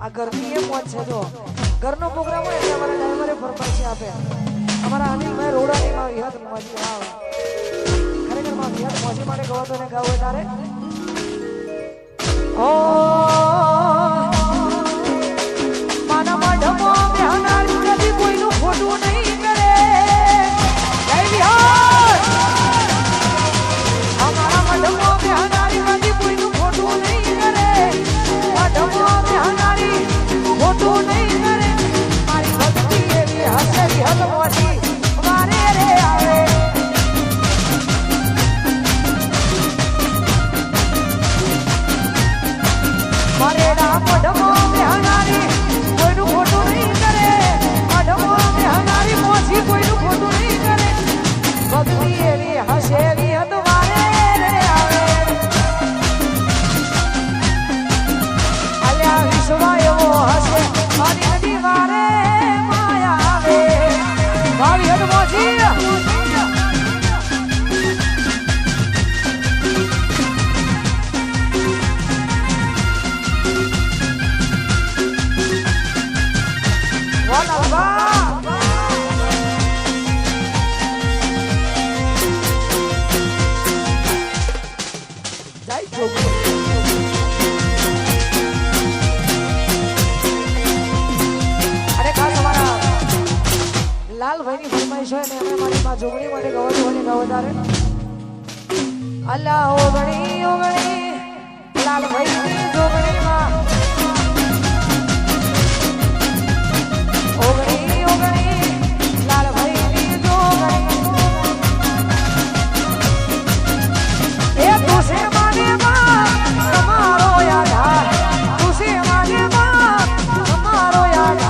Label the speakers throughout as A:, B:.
A: આ ઘરની એ મોજ છે. જો ઘરનો પ્રોગ્રામ હોય એટલે અમારા ડ્રાઈવરે ફરમાઈશ આપે. અમારા અનિલભાઈ રોડાની માં વિહત મોજી આવે. ખરેખર માં વિહત મોજી માટે ગવાતો ને ગાવ હોય તારે ઓ માના મઢમો બેહનારી કદી કોઈનું ખોટું નહીં કરે. જય વિહાર અમારા મઢમો બેહનારી કદી કોઈનું ખોટું નહીં કરે. મઢમો બેહનારી ખોટું નહીં કરે. મારી ભક્તિ એવી હશે વિહત મોજી વારે રે આવે. મારેડા મઢમો બેહનારી કોઈનું ખોટું નહીં કરે. મઢમો બેહનારી મોજી કોઈનું ખોટું નહીં કરે. ભક્તિ એવી હશે વિહત વારે રે આવે. અલ્યા વિશ્વા એવો હશે મારી નદી વારે માયા આવે. ભાવી હદ મોજી લાલભાઈની ફરમાઈશ હોય ને અમે મારી માં જોગણી માટે ગવાતું હોય ને ગાવ તારે અલ્લા ઓગણી ઓગણી લાલભાઈની જોગણીમાં ઓગણી ઓગણી લાલભાઈની જોગણી એ તુસે માને માં તમારો યાદ તુસે માને માં તમારો યાદ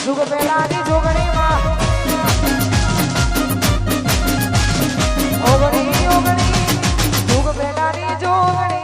A: जुग पेलानी जोगणी मां ओगणी ओगणी जुग पेलानी जोगणी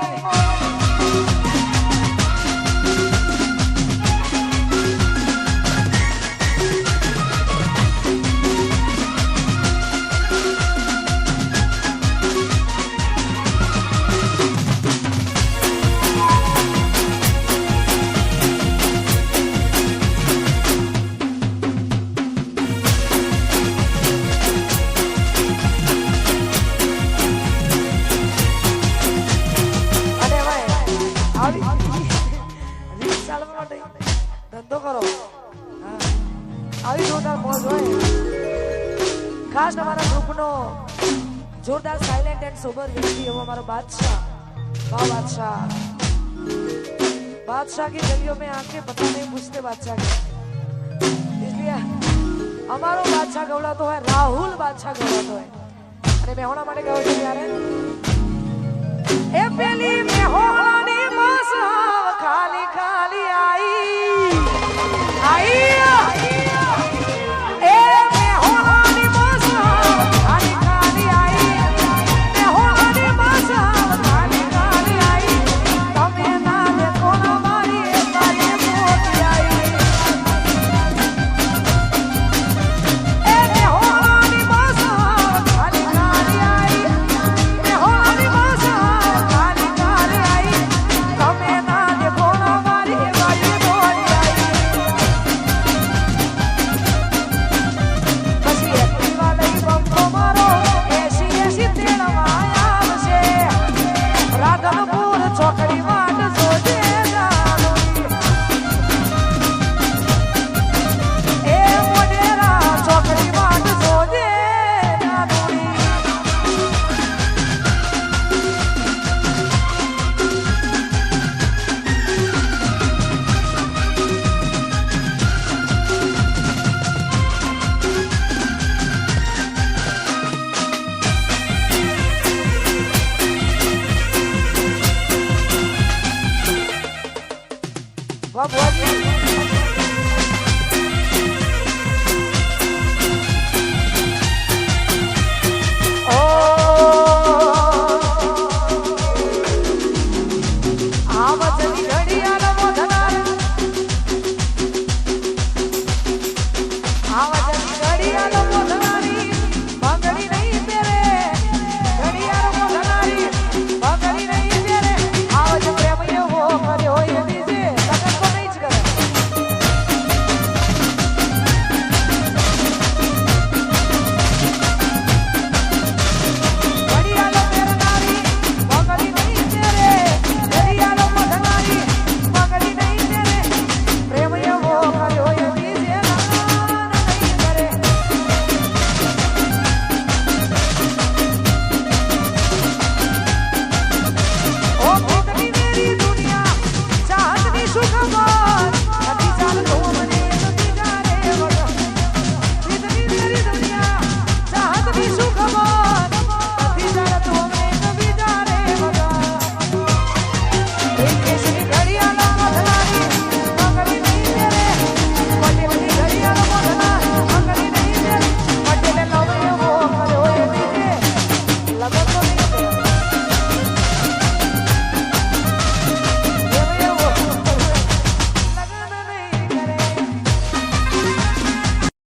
A: ધંધો કરો આવી જોરદાર મોજ હોય. ખાસ અમારા ગ્રુપનો જોરદાર સાયલેન્ટ એન્ડ સોબર વ્યક્તિ એવો અમારો बादशाह बादशाह की गलियों में आके पता नहीं पूछते बादशाह के, इसलिए हमारो बादशाह गवड़ातो है राहुल बादशाह गवड़ातो है. અને મેહોણા માટે ગાવ છે ત્યારે એ પેલી મેહોણાની માસ ખાલી ખાલી आई